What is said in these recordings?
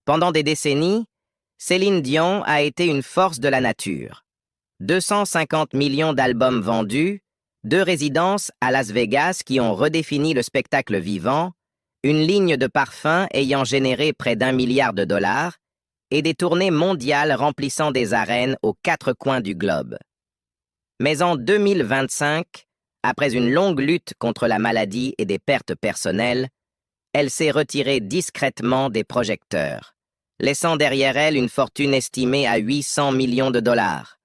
Pendant des décennies, Céline Dion a été une force de la nature. 250 millions d'albums vendus, 2 résidences à Las Vegas qui ont redéfini le spectacle vivant, une ligne de parfums ayant généré près d'1 milliard de dollars et des tournées mondiales remplissant des arènes aux 4 coins du globe. Mais en 2025, après une longue lutte contre la maladie et des pertes personnelles, elle s'est retirée discrètement des projecteurs, laissant derrière elle une fortune estimée à 800 millions de dollars.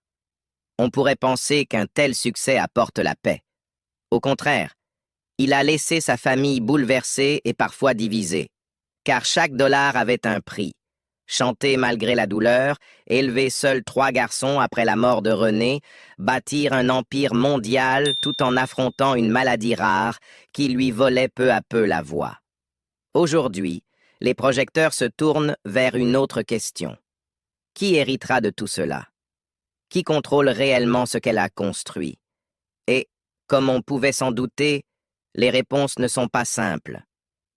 On pourrait penser qu'un tel succès apporte la paix. Au contraire, il a laissé sa famille bouleversée et parfois divisée, car chaque dollar avait un prix. Chanter malgré la douleur, élever seul 3 garçons après la mort de René, bâtir un empire mondial tout en affrontant une maladie rare qui lui volait peu à peu la voix. Aujourd'hui, les projecteurs se tournent vers une autre question. Qui héritera de tout cela? Qui contrôle réellement ce qu'elle a construit? Et, comme on pouvait s'en douter, les réponses ne sont pas simples.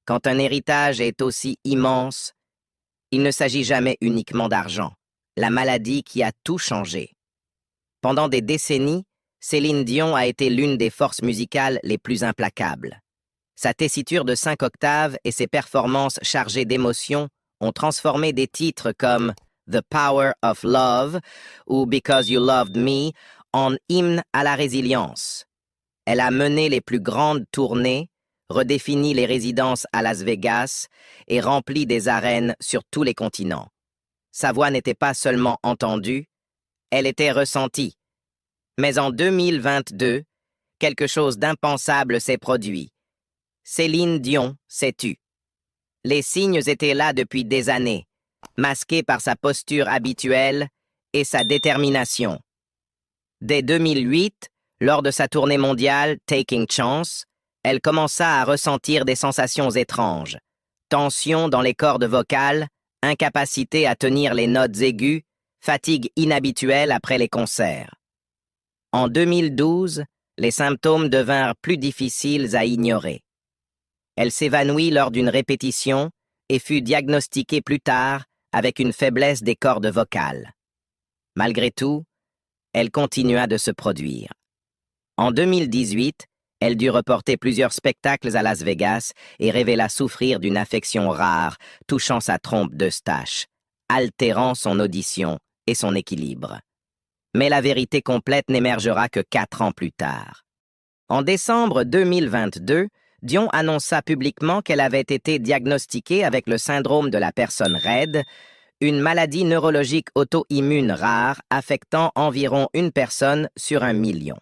Quand un héritage est aussi immense, il ne s'agit jamais uniquement d'argent, la maladie qui a tout changé. Pendant des décennies, Céline Dion a été l'une des forces musicales les plus implacables. Sa tessiture de 5 octaves et ses performances chargées d'émotions ont transformé des titres comme The Power of Love ou Because You Loved Me en hymne à la résilience. Elle a mené les plus grandes tournées, redéfini les résidences à Las Vegas et rempli des arènes sur tous les continents. Sa voix n'était pas seulement entendue, elle était ressentie. Mais en 2022, quelque chose d'impensable s'est produit. Céline Dion s'est tue. Les signes étaient là depuis des années, masqués par sa posture habituelle et sa détermination. Dès 2008, lors de sa tournée mondiale Taking Chance, elle commença à ressentir des sensations étranges. Tension dans les cordes vocales, incapacité à tenir les notes aiguës, fatigue inhabituelle après les concerts. En 2012, les symptômes devinrent plus difficiles à ignorer. Elle s'évanouit lors d'une répétition et fut diagnostiquée plus tard avec une faiblesse des cordes vocales. Malgré tout, elle continua de se produire. En 2018, elle dut reporter plusieurs spectacles à Las Vegas et révéla souffrir d'une affection rare touchant sa trompe d'Eustache, altérant son audition et son équilibre. Mais la vérité complète n'émergera que 4 ans plus tard. En décembre 2022, Dion annonça publiquement qu'elle avait été diagnostiquée avec le syndrome de la personne raide, une maladie neurologique auto-immune rare affectant environ 1 personne sur 1 million.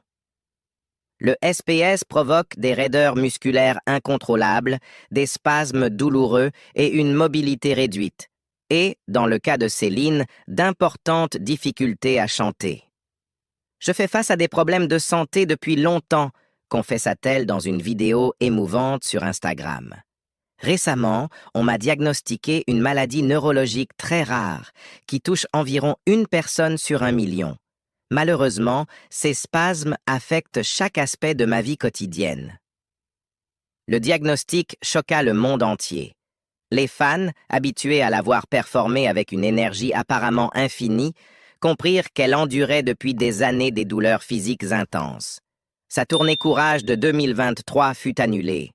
Le SPS provoque des raideurs musculaires incontrôlables, des spasmes douloureux et une mobilité réduite, et, dans le cas de Céline, d'importantes difficultés à chanter. « Je fais face à des problèmes de santé depuis longtemps », confessa-t-elle dans une vidéo émouvante sur Instagram. Récemment, on m'a diagnostiqué une maladie neurologique très rare qui touche environ 1 personne sur 1 million. Malheureusement, ces spasmes affectent chaque aspect de ma vie quotidienne. Le diagnostic choqua le monde entier. Les fans, habitués à la voir performer avec une énergie apparemment infinie, comprirent qu'elle endurait depuis des années des douleurs physiques intenses. Sa tournée Courage de 2023 fut annulée.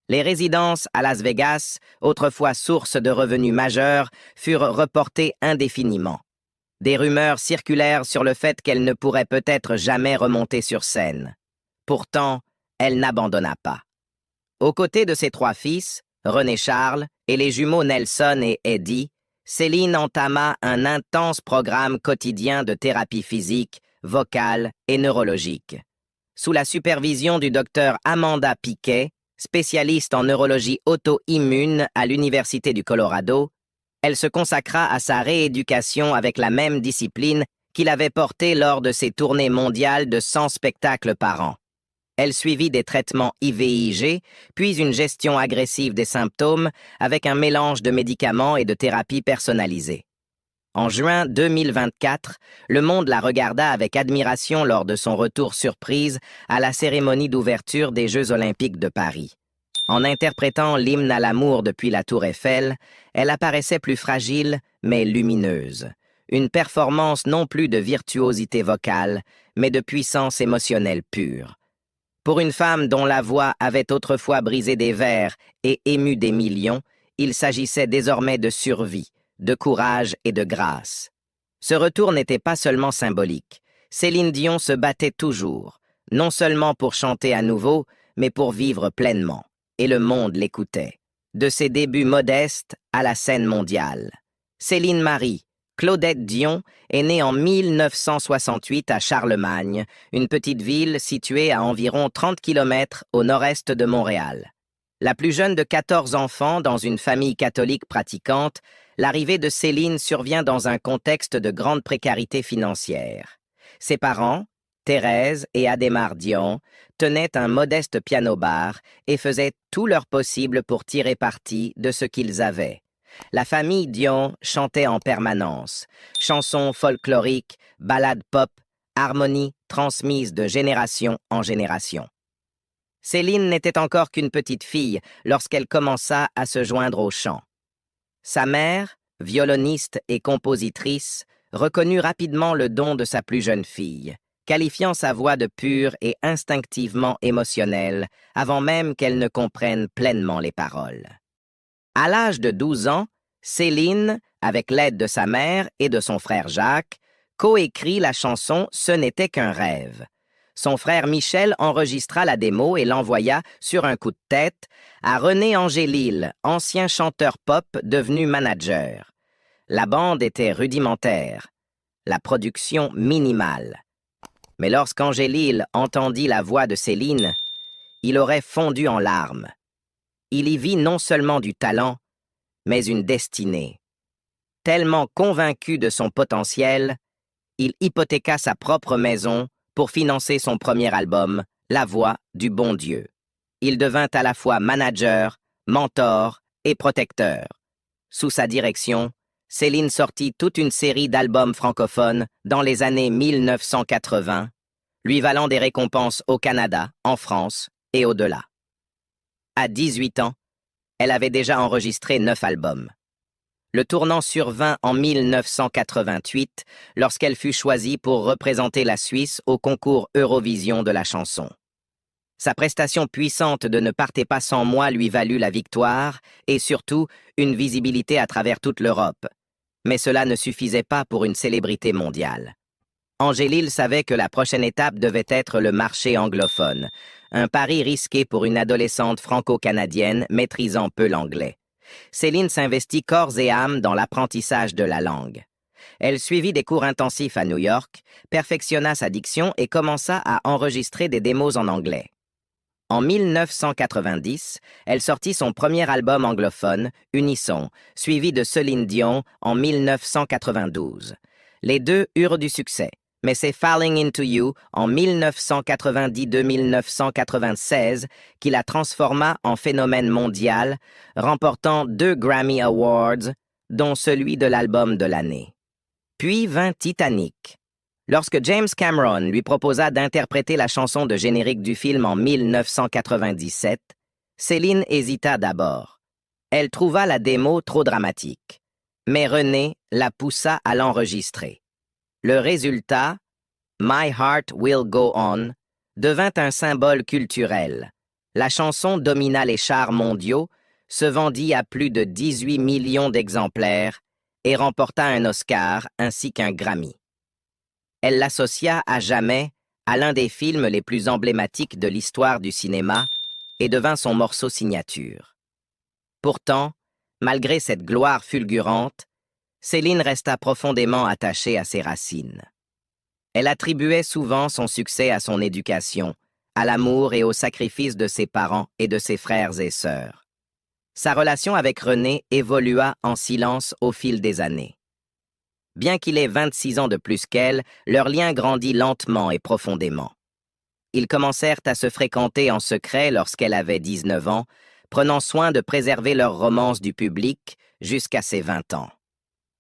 Les résidences à Las Vegas, autrefois source de revenus majeurs, furent reportées indéfiniment. Des rumeurs circulèrent sur le fait qu'elle ne pourrait peut-être jamais remonter sur scène. Pourtant, elle n'abandonna pas. Aux côtés de ses 3 fils, René Charles, et les jumeaux Nelson et Eddie, Céline entama un intense programme quotidien de thérapie physique, vocale et neurologique. Sous la supervision du docteur Amanda Piquet, spécialiste en neurologie auto-immune à l'Université du Colorado, elle se consacra à sa rééducation avec la même discipline qu'il avait portée lors de ses tournées mondiales de 100 spectacles par an. Elle suivit des traitements IVIG, puis une gestion agressive des symptômes avec un mélange de médicaments et de thérapies personnalisées. En juin 2024, le monde la regarda avec admiration lors de son retour surprise à la cérémonie d'ouverture des Jeux olympiques de Paris. En interprétant l'hymne à l'amour depuis la Tour Eiffel, elle apparaissait plus fragile, mais lumineuse. Une performance non plus de virtuosité vocale, mais de puissance émotionnelle pure. Pour une femme dont la voix avait autrefois brisé des vers et ému des millions, il s'agissait désormais de survie, de courage et de grâce. Ce retour n'était pas seulement symbolique. Céline Dion se battait toujours, non seulement pour chanter à nouveau, mais pour vivre pleinement. Et le monde l'écoutait. De ses débuts modestes à la scène mondiale. Céline Marie, Claudette Dion, est née en 1968 à Charlemagne, une petite ville située à environ 30 km au nord-est de Montréal. La plus jeune de 14 enfants dans une famille catholique pratiquante, l'arrivée de Céline survient dans un contexte de grande précarité financière. Ses parents, Thérèse et Adhémar Dion, tenaient un modeste piano-bar et faisaient tout leur possible pour tirer parti de ce qu'ils avaient. La famille Dion chantait en permanence, chansons folkloriques, ballades pop, harmonies transmises de génération en génération. Céline n'était encore qu'une petite fille lorsqu'elle commença à se joindre au chant. Sa mère, violoniste et compositrice, reconnut rapidement le don de sa plus jeune fille, qualifiant sa voix de pure et instinctivement émotionnelle, avant même qu'elle ne comprenne pleinement les paroles. À l'âge de 12 ans, Céline, avec l'aide de sa mère et de son frère Jacques, coécrit la chanson « Ce n'était qu'un rêve ». Son frère Michel enregistra la démo et l'envoya, sur un coup de tête, à René Angélil, ancien chanteur pop devenu manager. La bande était rudimentaire, la production minimale. Mais lorsqu'Angélil entendit la voix de Céline, il aurait fondu en larmes. Il y vit non seulement du talent, mais une destinée. Tellement convaincu de son potentiel, il hypothéqua sa propre maison pour financer son premier album, La Voix du Bon Dieu. Il devint à la fois manager, mentor et protecteur. Sous sa direction, Céline sortit toute une série d'albums francophones dans les années 1980, lui valant des récompenses au Canada, en France et au-delà. À 18 ans, elle avait déjà enregistré 9 albums. Le tournant survint en 1988, lorsqu'elle fut choisie pour représenter la Suisse au concours Eurovision de la chanson. Sa prestation puissante de Ne partez pas sans moi lui valut la victoire et surtout une visibilité à travers toute l'Europe. Mais cela ne suffisait pas pour une célébrité mondiale. Angélil savait que la prochaine étape devait être le marché anglophone, un pari risqué pour une adolescente franco-canadienne maîtrisant peu l'anglais. Céline s'investit corps et âme dans l'apprentissage de la langue. Elle suivit des cours intensifs à New York, perfectionna sa diction et commença à enregistrer des démos en anglais. En 1990, elle sortit son premier album anglophone, Unisson, suivi de Céline Dion en 1992. Les deux eurent du succès, mais c'est Falling Into You en 1990-1996 qui la transforma en phénomène mondial, remportant 2 Grammy Awards, dont celui de l'album de l'année. Puis vint Titanic. Lorsque James Cameron lui proposa d'interpréter la chanson de générique du film en 1997, Céline hésita d'abord. Elle trouva la démo trop dramatique. Mais René la poussa à l'enregistrer. Le résultat, My Heart Will Go On, devint un symbole culturel. La chanson domina les charts mondiaux, se vendit à plus de 18 millions d'exemplaires et remporta un Oscar ainsi qu'un Grammy. Elle l'associa à jamais à l'un des films les plus emblématiques de l'histoire du cinéma et devint son morceau signature. Pourtant, malgré cette gloire fulgurante, Céline resta profondément attachée à ses racines. Elle attribuait souvent son succès à son éducation, à l'amour et au sacrifice de ses parents et de ses frères et sœurs. Sa relation avec René évolua en silence au fil des années. Bien qu'il ait 26 ans de plus qu'elle, leur lien grandit lentement et profondément. Ils commencèrent à se fréquenter en secret lorsqu'elle avait 19 ans, prenant soin de préserver leur romance du public jusqu'à ses 20 ans.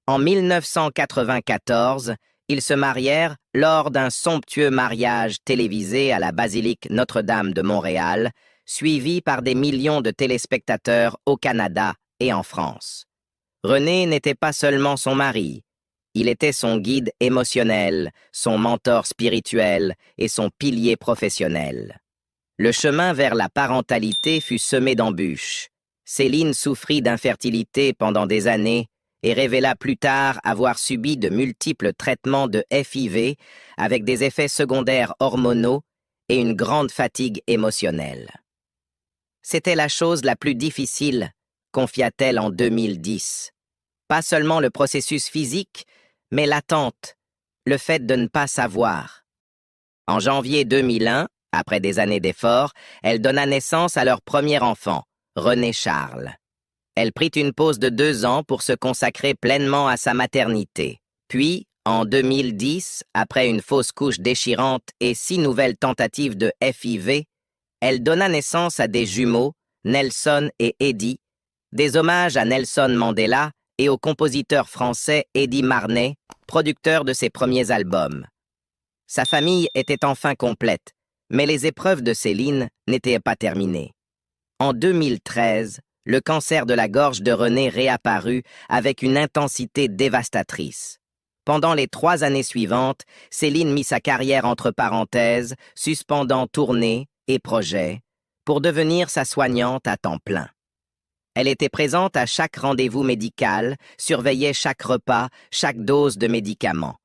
En 1994, ils se marièrent lors d'un somptueux mariage télévisé à la basilique Notre-Dame de Montréal, suivie par des millions de téléspectateurs au Canada et en France. René n'était pas seulement son mari, il était son guide émotionnel, son mentor spirituel et son pilier professionnel. Le chemin vers la parentalité fut semé d'embûches. Céline souffrit d'infertilité pendant des années et révéla plus tard avoir subi de multiples traitements de FIV avec des effets secondaires hormonaux et une grande fatigue émotionnelle. C'était la chose la plus difficile, confia-t-elle en 2010. Pas seulement le processus physique, mais l'attente, le fait de ne pas savoir. En janvier 2001, après des années d'efforts, elle donna naissance à leur premier enfant, René Charles. Elle prit une pause de 2 ans pour se consacrer pleinement à sa maternité. Puis, en 2010, après une fausse couche déchirante et 6 nouvelles tentatives de FIV, elle donna naissance à des jumeaux, Nelson et Eddie, des hommages à Nelson Mandela et au compositeur français Eddie Marnay, producteur de ses premiers albums. Sa famille était enfin complète, mais les épreuves de Céline n'étaient pas terminées. En 2013, le cancer de la gorge de René réapparut avec une intensité dévastatrice. Pendant les 3 années suivantes, Céline mit sa carrière entre parenthèses, suspendant tournées et projets, pour devenir sa soignante à temps plein. Elle était présente à chaque rendez-vous médical, surveillait chaque repas, chaque dose de médicaments.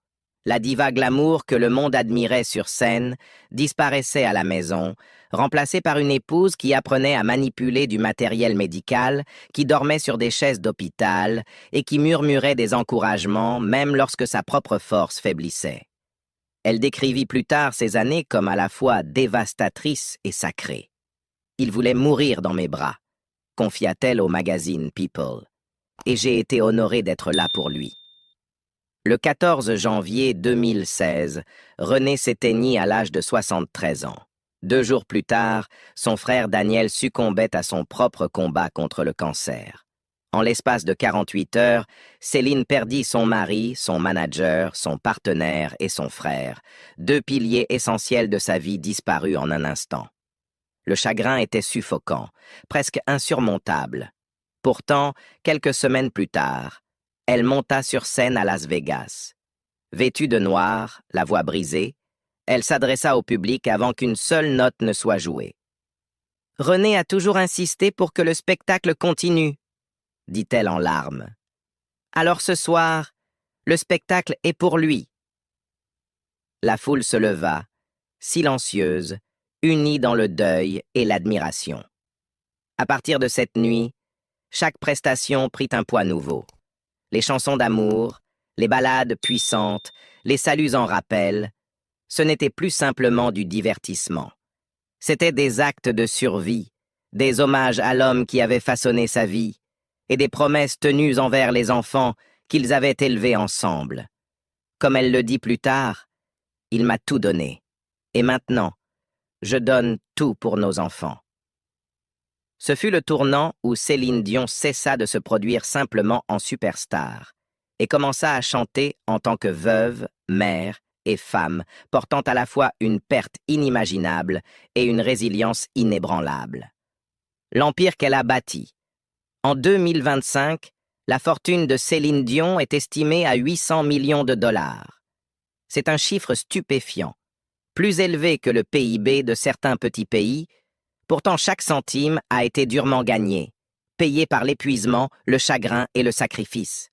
La diva glamour que le monde admirait sur scène disparaissait à la maison, remplacée par une épouse qui apprenait à manipuler du matériel médical, qui dormait sur des chaises d'hôpital et qui murmurait des encouragements même lorsque sa propre force faiblissait. Elle décrivit plus tard ces années comme à la fois dévastatrices et sacrées. « Il voulait mourir dans mes bras », confia-t-elle au magazine People, « et j'ai été honorée d'être là pour lui. » Le 14 janvier 2016, René s'éteignit à l'âge de 73 ans. 2 jours plus tard, son frère Daniel succombait à son propre combat contre le cancer. En l'espace de 48 heures, Céline perdit son mari, son manager, son partenaire et son frère, 2 piliers essentiels de sa vie disparus en un instant. Le chagrin était suffocant, presque insurmontable. Pourtant, quelques semaines plus tard, elle monta sur scène à Las Vegas. Vêtue de noir, la voix brisée, elle s'adressa au public avant qu'une seule note ne soit jouée. « René a toujours insisté pour que le spectacle continue, » dit-elle en larmes. « Alors ce soir, le spectacle est pour lui. » La foule se leva, silencieuse, unie dans le deuil et l'admiration. À partir de cette nuit, chaque prestation prit un poids nouveau. Les chansons d'amour, les ballades puissantes, les saluts en rappel, ce n'était plus simplement du divertissement. C'étaient des actes de survie, des hommages à l'homme qui avait façonné sa vie, et des promesses tenues envers les enfants qu'ils avaient élevés ensemble. Comme elle le dit plus tard, « Il m'a tout donné, et maintenant, je donne tout pour nos enfants. » Ce fut le tournant où Céline Dion cessa de se produire simplement en superstar et commença à chanter en tant que veuve, mère et femme, portant à la fois une perte inimaginable et une résilience inébranlable. L'empire qu'elle a bâti. En 2025, la fortune de Céline Dion est estimée à 800 millions de dollars. C'est un chiffre stupéfiant, plus élevé que le PIB de certains petits pays. Pourtant, chaque centime a été durement gagné, payé par l'épuisement, le chagrin et le sacrifice.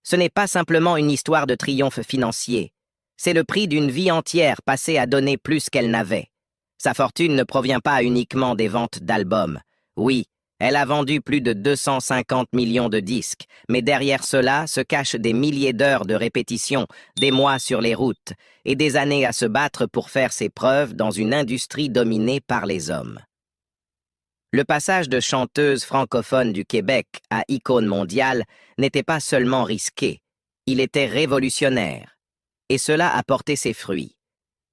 Ce n'est pas simplement une histoire de triomphe financier. C'est le prix d'une vie entière passée à donner plus qu'elle n'avait. Sa fortune ne provient pas uniquement des ventes d'albums. Oui, elle a vendu plus de 250 millions de disques, mais derrière cela se cachent des milliers d'heures de répétition, des mois sur les routes et des années à se battre pour faire ses preuves dans une industrie dominée par les hommes. Le passage de chanteuse francophone du Québec à icône mondiale n'était pas seulement risqué, il était révolutionnaire. Et cela a porté ses fruits.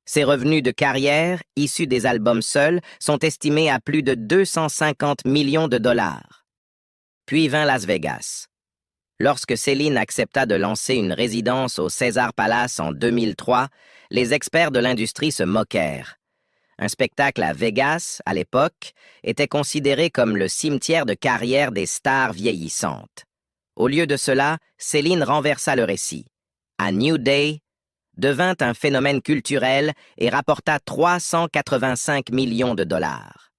Ses revenus de carrière, issus des albums seuls, sont estimés à plus de 250 millions de dollars. Puis vint Las Vegas. Lorsque Céline accepta de lancer une résidence au César Palace en 2003, les experts de l'industrie se moquèrent. Un spectacle à Vegas, à l'époque, était considéré comme le cimetière de carrière des stars vieillissantes. Au lieu de cela, Céline renversa le récit. A New Day devint un phénomène culturel et rapporta 385 millions de dollars.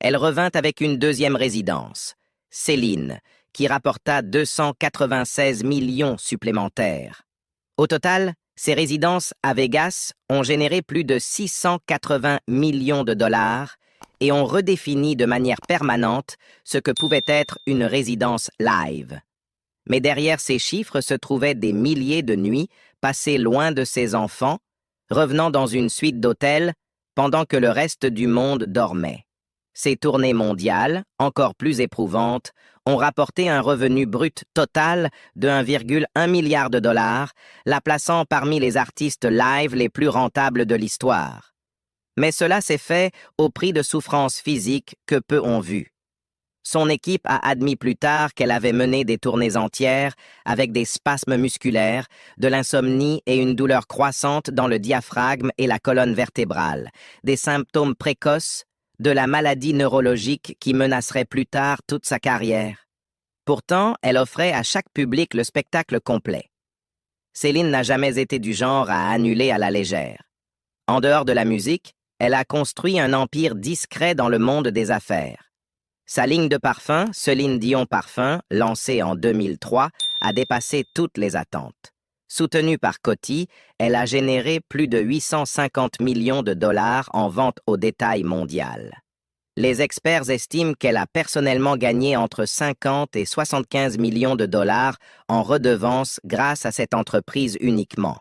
Elle revint avec une deuxième résidence, Céline, qui rapporta 296 millions supplémentaires. Au total, ces résidences à Vegas ont généré plus de 680 millions de dollars et ont redéfini de manière permanente ce que pouvait être une résidence live. Mais derrière ces chiffres se trouvaient des milliers de nuits passées loin de ses enfants, revenant dans une suite d'hôtels pendant que le reste du monde dormait. Ces tournées mondiales, encore plus éprouvantes, ont rapporté un revenu brut total de 1,1 milliard de dollars, la plaçant parmi les artistes live les plus rentables de l'histoire. Mais cela s'est fait au prix de souffrances physiques que peu ont vues. Son équipe a admis plus tard qu'elle avait mené des tournées entières avec des spasmes musculaires, de l'insomnie et une douleur croissante dans le diaphragme et la colonne vertébrale, des symptômes précoces de la maladie neurologique qui menacerait plus tard toute sa carrière. Pourtant, elle offrait à chaque public le spectacle complet. Céline n'a jamais été du genre à annuler à la légère. En dehors de la musique, elle a construit un empire discret dans le monde des affaires. Sa ligne de parfums, Céline Dion Parfum, lancée en 2003, a dépassé toutes les attentes. Soutenue par Coty, elle a généré plus de 850 millions de dollars en vente au détail mondiale. Les experts estiment qu'elle a personnellement gagné entre 50 et 75 millions de dollars en redevances grâce à cette entreprise uniquement.